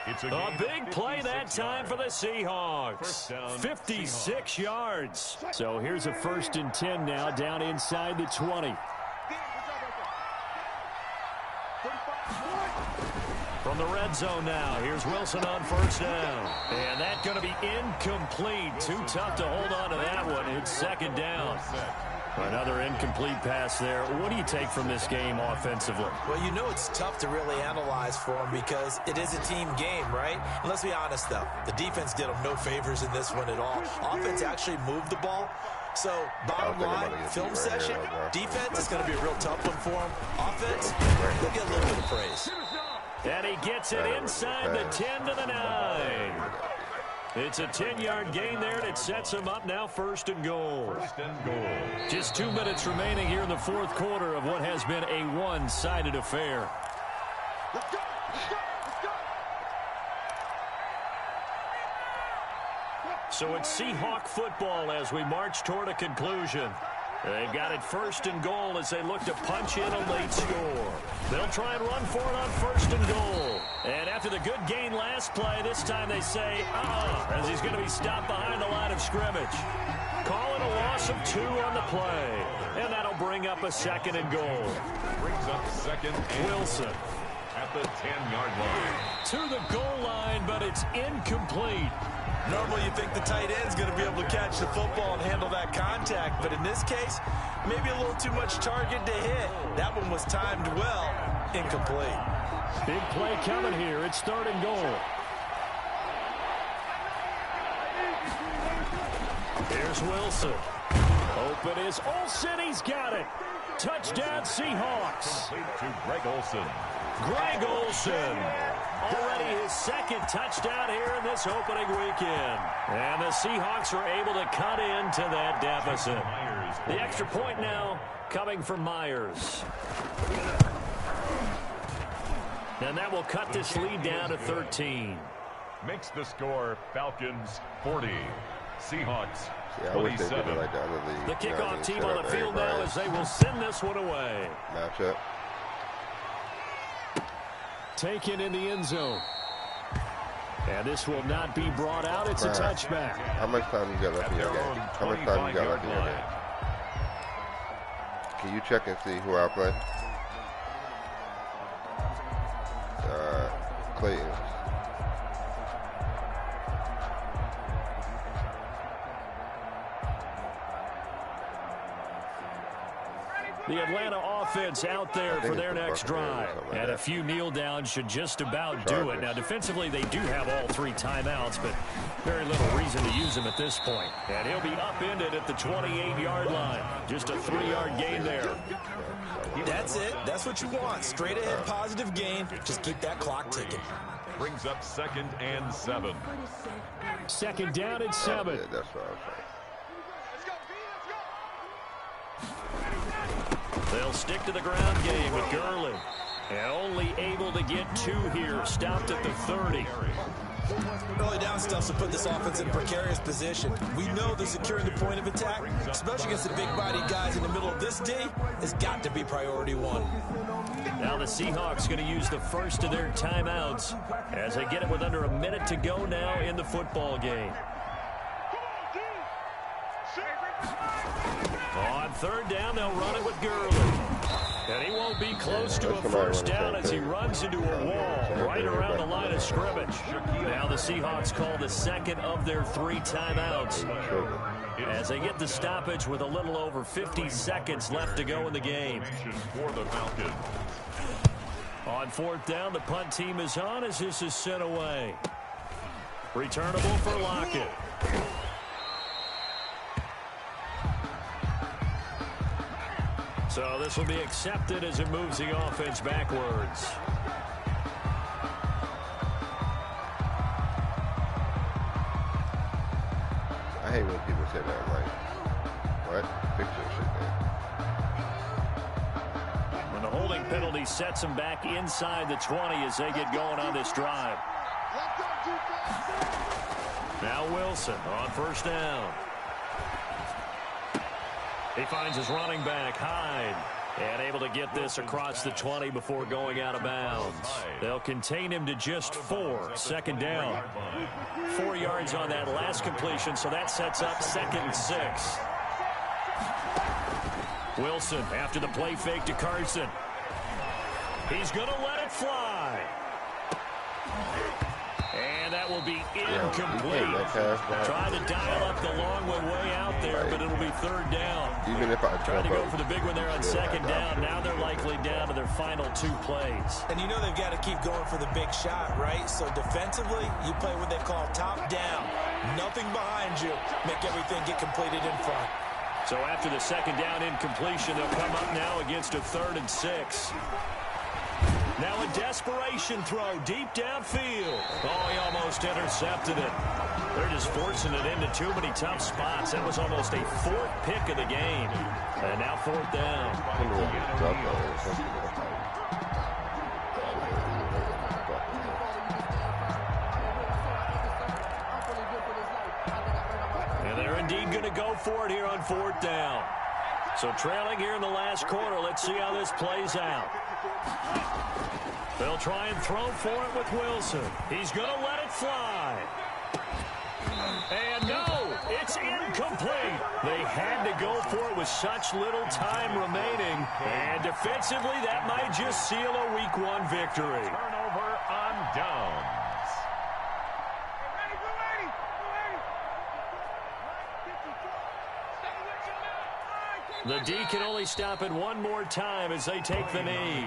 It's
a big play that time for the Seahawks. 56 yards. So here's a 1st and 10 now down inside the 20. From the red zone now, here's Wilson on first down. And that's going to be incomplete. Too tough to hold on to that one. It's 2nd down. Another incomplete pass there. What do you take from this game offensively?
Well, you know it's tough to really analyze for them because it is a team game, right? And let's be honest, though. The defense did them no favors in this one at all. Offense actually moved the ball. So, bottom line, film session, defense is going to be a real tough one for them. Offense, they'll get a little bit of praise.
And he gets it inside the 10 to the 9. It's a 10-yard gain there, and it sets him up now 1st and goal. Just 2 minutes remaining here in the 4th quarter of what has been a one-sided affair. So it's Seahawk football as we march toward a conclusion. They've got it 1st and goal as they look to punch in a late score. They'll try and run for it on 1st and goal. And after the good gain last play, this time they say, as he's going to be stopped behind the line of scrimmage. Call it a loss of 2 on the play. And that'll bring up a 2nd and goal.
Brings up 2nd and
Wilson
at the 10-yard line.
to the goal line, but it's incomplete.
Normally you think the tight end's going to be able to catch the football and handle that contact, but in this case, maybe a little too much target to hit. That one was timed well. Incomplete.
Big play coming here. It's 3rd and goal. Here's Wilson. Open is Olsen. He's got it. Touchdown Seahawks.
Complete to Greg Olsen.
Greg Olsen. Already his 2nd touchdown here in this opening weekend. And the Seahawks are able to cut into that deficit. The extra point now coming from Myers. And that will cut this lead down to 13.
Makes the score Falcons 40. Seahawks
I wish they
27.
did it like the other league.
The kickoff team
set
on
up
the field now
everybody.
as they will send this one away.
Matchup.
Taken in the end zone. And this will not be brought out. It's a touchback.
How much time you got left in your game? How much time you got left in your game? Can you check and see who outplayed? Clayton.
The Atlanta offense out there for their next drive. And a few kneel downs should just about do it. Now, defensively, they do have all 3 timeouts, but very little reason to use them at this point. And he'll be upended at the 28-yard line. Just a 3-yard gain there.
That's it. That's what you want. Straight ahead positive gain. Just keep that clock ticking.
Brings up 2nd and 7.
Second down and 7.
Yeah, that's what I was saying.
They'll stick to the ground game with Gurley. And only able to get 2 here. Stopped at the 30.
Early down stuff to put this offense in a precarious position. We know that securing the point of attack, especially against the big-bodied guys in the middle of this D, has got to be priority 1.
Now the Seahawks going to use the first of their timeouts as they get it with under a minute to go now in the football game. On third down, they'll run it with Gurley. And he won't be close to a first down as he runs into a wall right around the line of scrimmage. Now the Seahawks call the second of their 3 timeouts as they get the stoppage with a little over 50 seconds left to go in the game.
For the Falcons.
On fourth down, the punt team is on as this is sent away. Returnable for Lockett. So this will be accepted as it moves the offense backwards.
I hate when people say that, like, what? Fix your shit, man.
When the holding penalty sets them back inside the 20 as they get going on this drive. Now Wilson on first down. He finds his running back, Hyde, and able to get this across the 20 before going out of bounds. They'll contain him to just 4. Second down. 4 yards on that last completion, so that sets up 2nd and 6. Wilson after the play fake to Carson. He's going to let it fly. And that will be incomplete. Trying to dial up the long way out there, but it'll be third down.
Even if I
tried to go for the big one there on second down. Now they're likely down to their final 2 plays.
And you know they've got to keep going for the big shot, right? So defensively, you play what they call top down. Nothing behind you. Make everything get completed in front.
So after the second down incompletion, they'll come up now against a 3rd and 6. Now a desperation throw deep downfield. Oh, he almost intercepted it. They're just forcing it into too many tough spots. That was almost a 4th pick of the game. And now 4th down. And they're indeed going to go for it here on 4th down. So trailing here in the last quarter. Let's see how this plays out. They'll try and throw for it with Wilson. He's going to let it fly. And no, it's incomplete. They had to go for it with such little time remaining. And defensively, that might just seal a Week 1 victory.
Turnover on downs.
The D can only stop it one more time as they take the knee.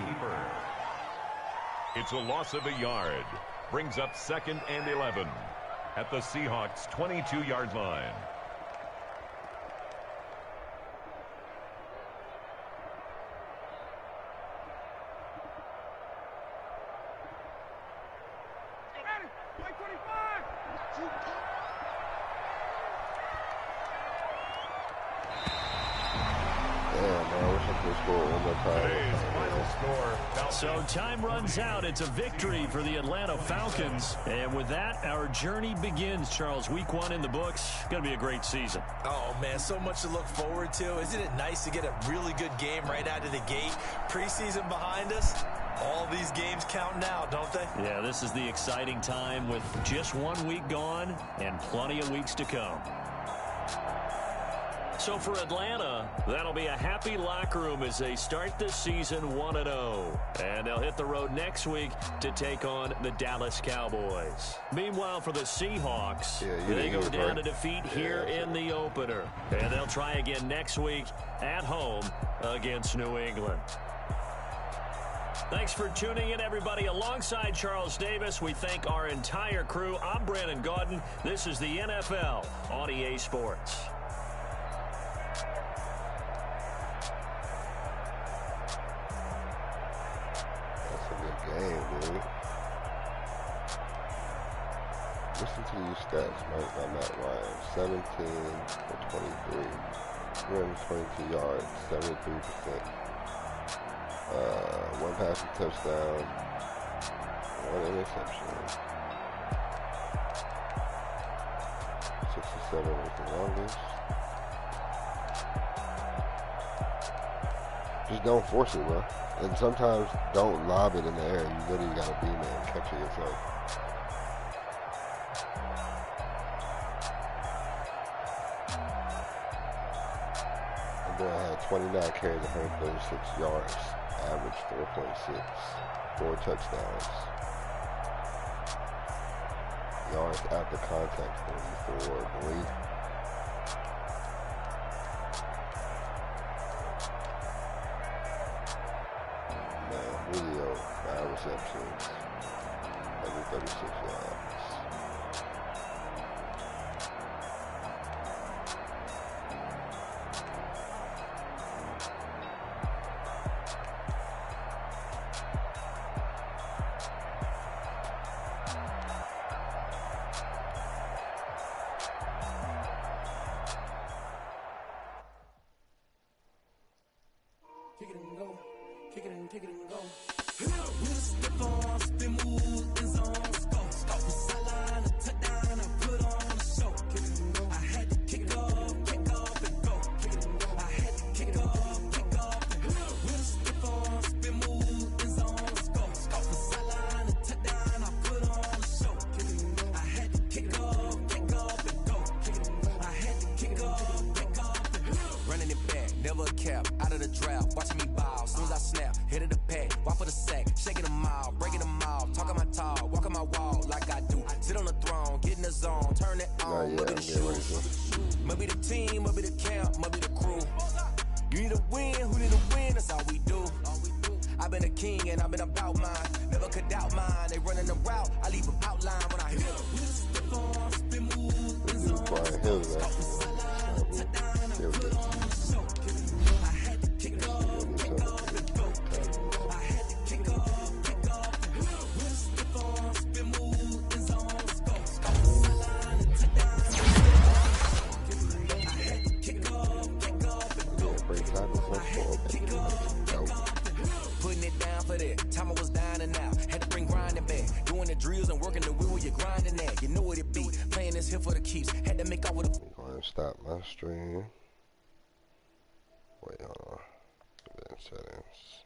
It's a loss of a yard. Brings up 2nd and 11 at the Seahawks' 22-yard line.
So time runs out. It's a victory for the Atlanta Falcons. And with that, our journey begins, Charles. Week 1 in the books. Going to be a great season.
Oh, man, so much to look forward to. Isn't it nice to get a really good game right out of the gate? Preseason behind us. All these games count now, don't they?
Yeah, this is the exciting time with just 1 week gone and plenty of weeks to come. So for Atlanta, that'll be a happy locker room as they start the season 1-0. And they'll hit the road next week to take on the Dallas Cowboys. Meanwhile, for the Seahawks, they go down to defeat here in the opener. And they'll try again next week at home against New England. Thanks for tuning in, everybody. Alongside Charles Davis, we thank our entire crew. I'm Brandon Gaudin. This is the NFL on EA Sports.
That's a good game, dude. Listen to these stats made by Matt Ryan. 17 for 23. 322 yards, 73%. One passing touchdown, one interception. 67 was the longest. Just don't force it, bro. And sometimes don't lob it in the air. You literally gotta be man, catch it yourself. And then I had 29 carries, 136 yards, average 4.6, 4 touchdowns. Yards after contact, 44, I believe. Video, 5 receptions, 136 yards.
Kick it and go, kick it and go. With a stiff arm, spin move, in zone, go. Sideline, a touchdown, I put on a show. Kick it and go. I had to kick off and go. Kick it and go. I had to kick off and go. With a stiff arm, spin move, in zone, go. Sideline, a touchdown, I put on a show. Kick it and go. I had to kick off and go. Kick it and go. I had to kick off and go. Running it back, never a cap, out of the drought, watching me ball. Soon as I snap, hit of the pack, walk for the sack, shaking them all, breaking them all, talking my talk, walking my wall like I do. Sit on the throne, get in the zone, turn it on, maybe the shoes, maybe the team, maybe the camp, maybe the crew. You need a win, who need a win? That's all we do. I've been a king and I've been about mine, never could doubt mine. They running the route, I leave them outline when I hit them.
Brian Hill,
putting it down for that. Time I was dying and out. Had to bring grinding back. Doing the drills and working the wheel where you're grinding at. You know what it be. Playing this here for the keeps. Had to make out with a.
Go ahead and stop my stream. Wait, hold on. Settings.